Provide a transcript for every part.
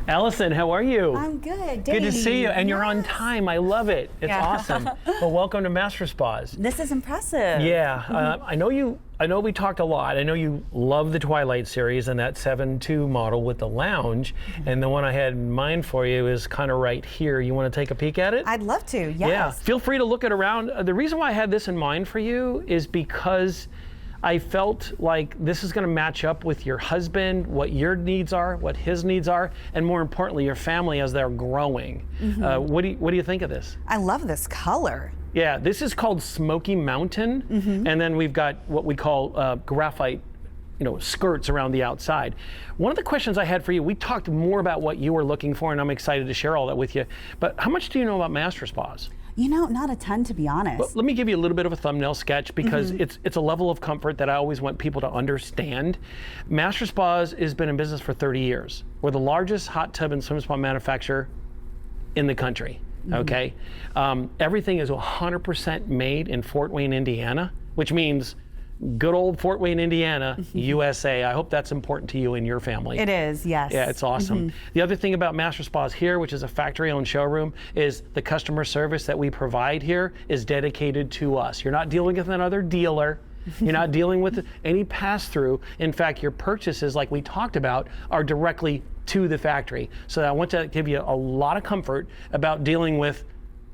Allison, how are you? I'm good. Good to see you, and you're on Yes. time. I love it. It's awesome. Well, welcome to MasterSpas. This is impressive. Yeah, I know we talked a lot. I know you love the Twilight series and that 7.2 model with the lounge, and the one I had in mind for you is kind of right here. You want to take a peek at it? I'd love to, yes. Yeah, feel free to look it around. The reason why I had this in mind for you is because I felt like this is going to match up with your husband, what your needs are, what his needs are, and more importantly, your family as they're growing. What do you think of this? I love this color. Yeah, this is called Smoky Mountain, and then we've got what we call graphite, skirts around the outside. One of the questions I had for you, we talked more about what you were looking for, and I'm excited to share all that with you. But how much do you know about MasterSpas? Not a ton, to be honest. Well, let me give you a little bit of a thumbnail sketch because it's a level of comfort that I always want people to understand. MasterSpas has been in business for 30 years. We're the largest hot tub and swim spa manufacturer in the country, okay? Everything is 100% made in Fort Wayne, Indiana, which means good old Fort Wayne, Indiana, USA. I hope that's important to you and your family. It is, yes. Yeah, it's awesome. The other thing about MasterSpas here, which is a factory-owned showroom, is the customer service that we provide here is dedicated to us. You're not dealing with another dealer. You're not dealing with any pass-through. In fact, your purchases, like we talked about, are directly to the factory. So I want to give you a lot of comfort about dealing with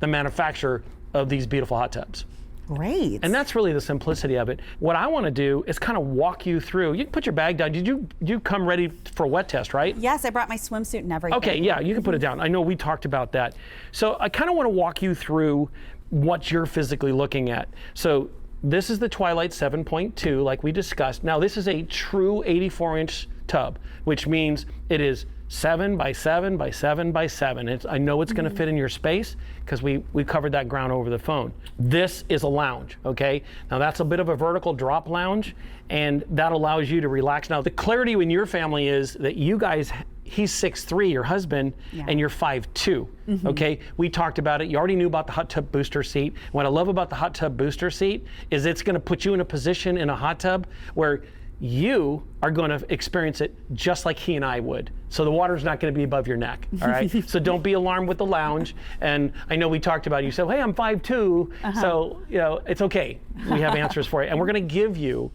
the manufacturer of these beautiful hot tubs. Great. And that's really the simplicity of it. What I want to do is kind of walk you through. You can put your bag down. Did you come ready for a wet test, right? Yes, I brought my swimsuit and everything. Okay, yeah, you can put it down. I know we talked about that. So I kind of want to walk you through what you're physically looking at. So this is the Twilight 7.2, like we discussed. Now this is a true 84-inch tub, which means it is 7 by 7 by 7 by 7. I know it's going to fit in your space because we covered that ground over the phone. This is a lounge, okay? Now that's a bit of a vertical drop lounge, and that allows you to relax. Now the clarity in your family is that you guys, he's 6'3", your husband, and you're 5'2", okay? We talked about it. You already knew about the hot tub booster seat. What I love about the hot tub booster seat is it's going to put you in a position in a hot tub where you are going to experience it just like he and I would. So the water's not going to be above your neck, all right? So don't be alarmed with the lounge. And I know we talked about it. You said, hey, I'm 5'2", so it's okay. We have answers for you. And we're going to give you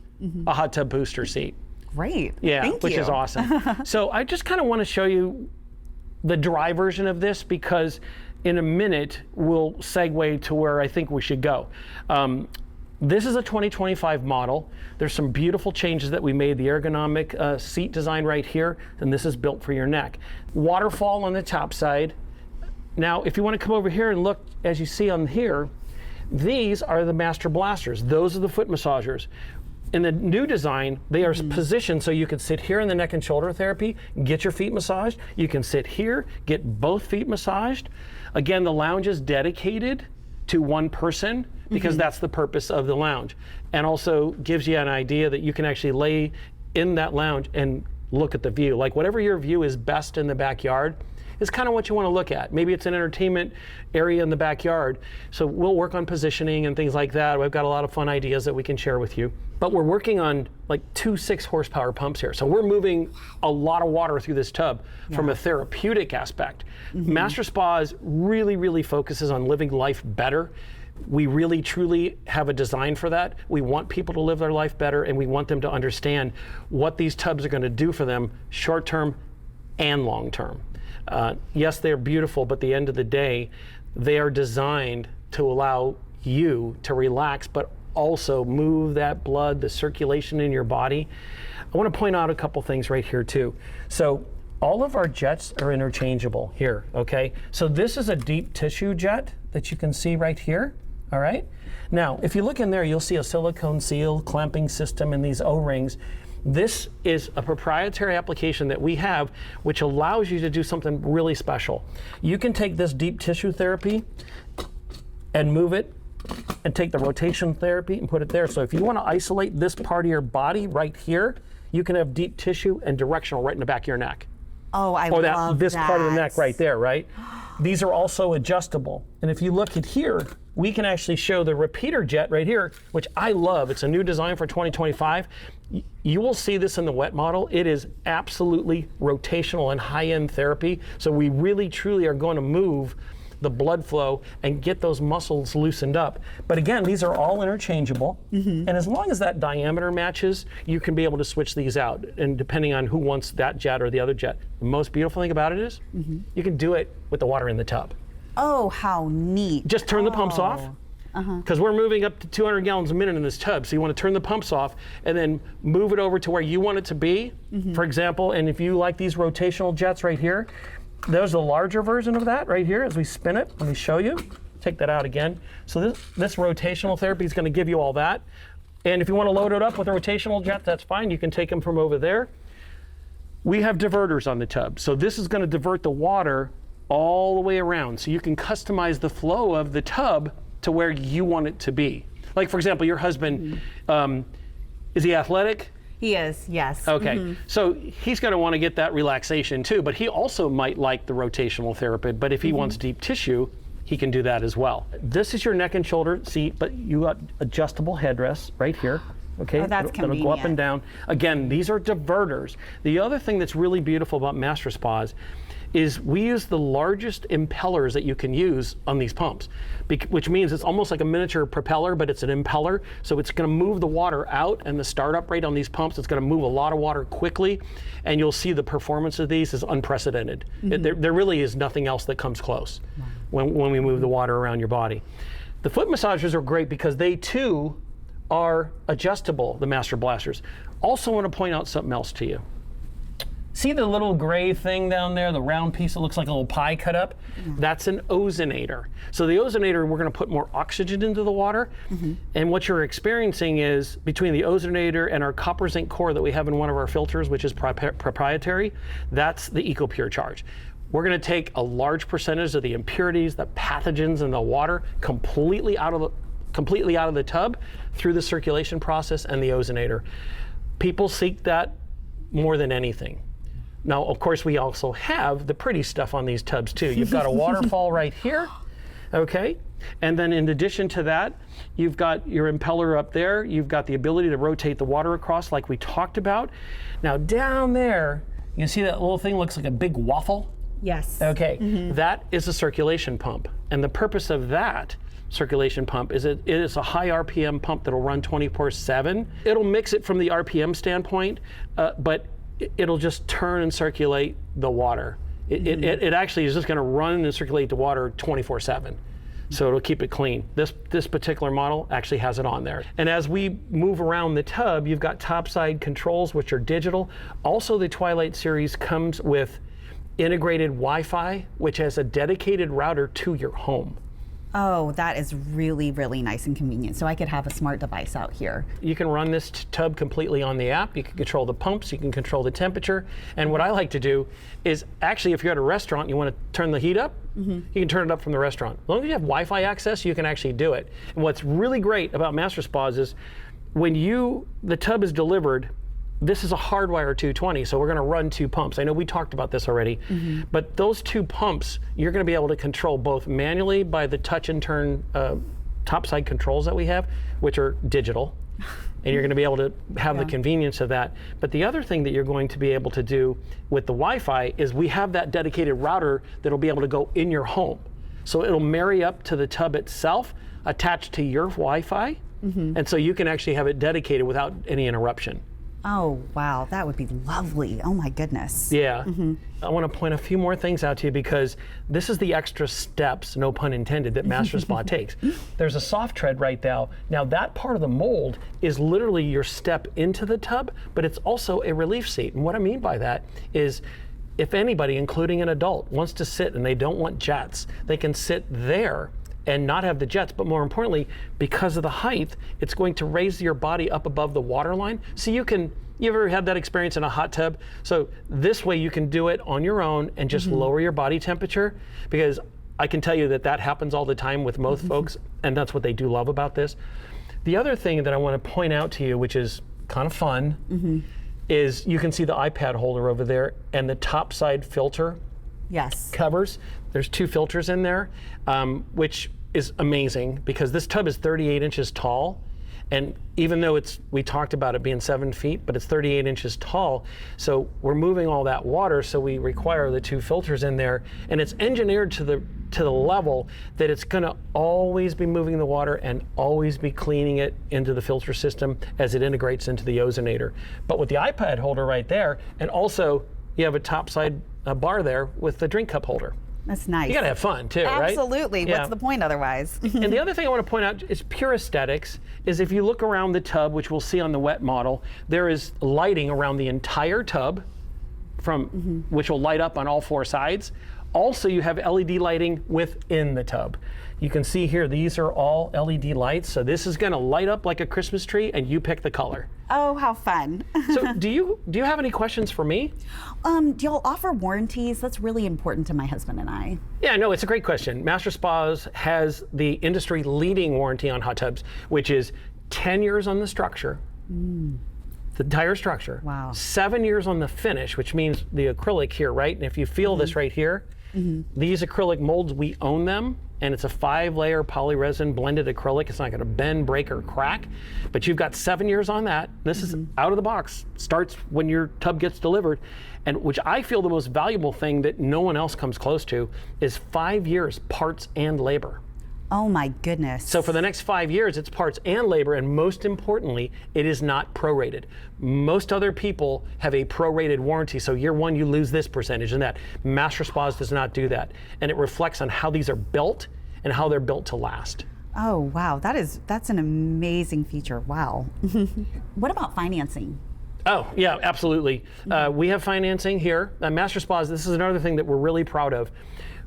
a hot tub booster seat. Great. Yeah, Thank which you. is awesome. So I just kind of want to show you the dry version of this because in a minute we'll segue to where I think we should go. This is a 2025 model. There's some beautiful changes that we made. The ergonomic seat design right here, and this is built for your neck. Waterfall on the top side. Now, if you want to come over here and look, as you see on here, these are the Master Blasters. Those are the foot massagers. In the new design, they are positioned so you can sit here in the neck and shoulder therapy, get your feet massaged. You can sit here, get both feet massaged. Again, the lounge is dedicated to one person because that's the purpose of the lounge, and also gives you an idea that you can actually lay in that lounge and look at the view. Like whatever your view is best in the backyard is kind of what you want to look at. Maybe it's an entertainment area in the backyard. So we'll work on positioning and things like that. We've got a lot of fun ideas that we can share with you. But we're working on like 2 6-horsepower pumps here. So we're moving a lot of water through this tub from a therapeutic aspect. MasterSpas really, really focuses on living life better. We really, truly have a design for that. We want people to live their life better, and we want them to understand what these tubs are going to do for them short-term and long-term. Yes, they're beautiful, but at the end of the day, they are designed to allow you to relax, but also move that blood, the circulation in your body. I want to point out a couple things right here too. So all of our jets are interchangeable here, okay? So this is a deep tissue jet that you can see right here, all right? Now, if you look in there, you'll see a silicone seal clamping system and these O-rings. This is a proprietary application that we have which allows you to do something really special. You can take this deep tissue therapy and move it and take the rotation therapy and put it there. So if you want to isolate this part of your body right here, you can have deep tissue and directional right in the back of your neck. Oh, I or love this that. part of the neck right there, right? These are also adjustable. And if you look at here, we can actually show the repeater jet right here, which I love. It's a new design for 2025. You will see this in the wet model. It is absolutely rotational and high-end therapy. So we really, truly are going to move the blood flow and get those muscles loosened up. But again, these are all interchangeable. And as long as that diameter matches, you can be able to switch these out, and depending on who wants that jet or the other jet. The most beautiful thing about it is you can do it with the water in the tub. Oh, how neat. Just turn the pumps off, because we're moving up to 200 gallons a minute in this tub. So you want to turn the pumps off and then move it over to where you want it to be. For example, and if you like these rotational jets right here, there's a larger version of that right here as we spin it. Let me show you. Take that out again. So this rotational therapy is going to give you all that. And if you want to load it up with a rotational jet, that's fine. You can take them from over there. We have diverters on the tub. So this is going to divert the water all the way around. So you can customize the flow of the tub to where you want it to be. Like, for example, your husband, is he athletic? He is, yes. Okay, so he's going to want to get that relaxation too, but he also might like the rotational therapy, but if he wants deep tissue, he can do that as well. This is your neck and shoulder seat, but you got adjustable headrests right here. Okay, Oh, that's it'll go up and down. Again, these are diverters. The other thing that's really beautiful about MasterSpas is we use the largest impellers that you can use on these pumps, which means it's almost like a miniature propeller, but it's an impeller. So it's going to move the water out, and the startup rate on these pumps, it's going to move a lot of water quickly, and you'll see the performance of these is unprecedented. There really is nothing else that comes close when we move the water around your body. The foot massagers are great because they too are adjustable, the Master Blasters. Also want to point out something else to you. See the little gray thing down there, the round piece that looks like a little pie cut up? That's an ozonator. So the ozonator, we're going to put more oxygen into the water. And what you're experiencing is between the ozonator and our copper zinc core that we have in one of our filters, which is proprietary, that's the EcoPur Charge. We're going to take a large percentage of the impurities, the pathogens in the water completely out of the tub through the circulation process and the ozonator. People seek that more than anything. Now, of course, we also have the pretty stuff on these tubs too. You've got a waterfall right here, okay? And then in addition to that, you've got your impeller up there. You've got the ability to rotate the water across like we talked about. Now down there, you can see that little thing looks like a big waffle? Yes. Okay, that is a circulation pump. And the purpose of that circulation pump is it is a high RPM pump that'll run 24/7. It'll mix it from the RPM standpoint, but it'll just turn and circulate the water. It actually is just going to run and circulate the water 24/7. So it'll keep it clean. This particular model actually has it on there. And as we move around the tub, you've got topside controls, which are digital. Also, the Twilight series comes with integrated Wi-Fi, which has a dedicated router to your home. Oh, that is really, really nice and convenient. So I could have a smart device out here. You can run this tub completely on the app. You can control the pumps, you can control the temperature. And what I like to do is actually, if you're at a restaurant and you want to turn the heat up, you can turn it up from the restaurant. As long as you have Wi-Fi access, you can actually do it. And what's really great about MasterSpas is when the tub is delivered, this is a hardwire 220, so we're going to run 2 pumps. I know we talked about this already, but those 2 pumps, you're going to be able to control both manually by the touch and turn topside controls that we have, which are digital, and you're going to be able to have the convenience of that. But the other thing that you're going to be able to do with the Wi-Fi is we have that dedicated router that'll be able to go in your home. So it'll marry up to the tub itself, attached to your Wi-Fi, and so you can actually have it dedicated without any interruption. Oh, wow, that would be lovely. Oh my goodness. Yeah. I want to point a few more things out to you because this is the extra steps, no pun intended, that MasterSpa takes. There's a soft tread right now. Now that part of the mold is literally your step into the tub, but it's also a relief seat. And what I mean by that is if anybody, including an adult, wants to sit and they don't want jets, they can sit there and not have the jets, but more importantly, because of the height, it's going to raise your body up above the water line. So you ever had that experience in a hot tub? So this way you can do it on your own and just lower your body temperature, because I can tell you that happens all the time with most folks, and that's what they do love about this. The other thing that I want to point out to you, which is kind of fun, is you can see the iPad holder over there and the top side filter Yes. covers. There's 2 filters in there, which is amazing because this tub is 38 inches tall. And even though we talked about it being 7 feet, but it's 38 inches tall. So we're moving all that water, so we require the 2 filters in there. And it's engineered to the level that it's gonna always be moving the water and always be cleaning it into the filter system as it integrates into the Ozonator. But with the iPad holder right there, and also you have a topside bar there with the drink cup holder. That's nice. You gotta have fun too, right? Absolutely. Yeah. What's the point otherwise? And the other thing I want to point out is pure aesthetics, is if you look around the tub, which we'll see on the wet model, there is lighting around the entire tub which will light up on all 4 sides. Also, you have LED lighting within the tub. You can see here, these are all LED lights. So this is gonna light up like a Christmas tree and you pick the color. Oh, how fun. So do you have any questions for me? Do y'all offer warranties? That's really important to my husband and I. Yeah, no, it's a great question. MasterSpas has the industry leading warranty on hot tubs, which is 10 years on the structure, the entire structure. Wow. 7 years on the finish, which means the acrylic here, right? And if you feel this right here, these acrylic molds, we own them. And it's a 5-layer polyresin blended acrylic. It's not gonna bend, break, or crack. But you've got 7 years on that. This is out of the box. Starts when your tub gets delivered. And which I feel the most valuable thing that no one else comes close to is 5 years parts and labor. Oh my goodness. So for the next 5 years, it's parts and labor, and most importantly, it is not prorated. Most other people have a prorated warranty, so year 1 you lose this percentage and that. MasterSpas does not do that, and it reflects on how these are built and how they're built to last. Oh wow, that's an amazing feature. Wow. What about financing? Oh, yeah, absolutely. We have financing here. MasterSpas, this is another thing that we're really proud of.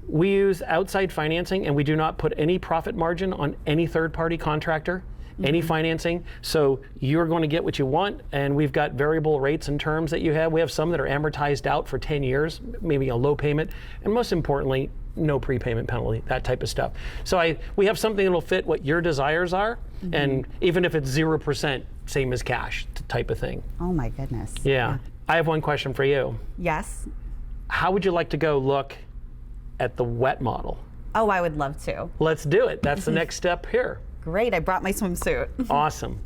We use outside financing, and we do not put any profit margin on any third-party contractor, any financing. So you're going to get what you want, and we've got variable rates and terms that you have. We have some that are amortized out for 10 years, maybe a low payment, and most importantly, no prepayment penalty, that type of stuff. So we have something that'll fit what your desires are, and even if it's 0%, same as cash type of thing. Oh my goodness. Yeah. I have one question for you. Yes. How would you like to go look at the wet model? Oh, I would love to. Let's do it. That's the next step here. Great, I brought my swimsuit. Awesome.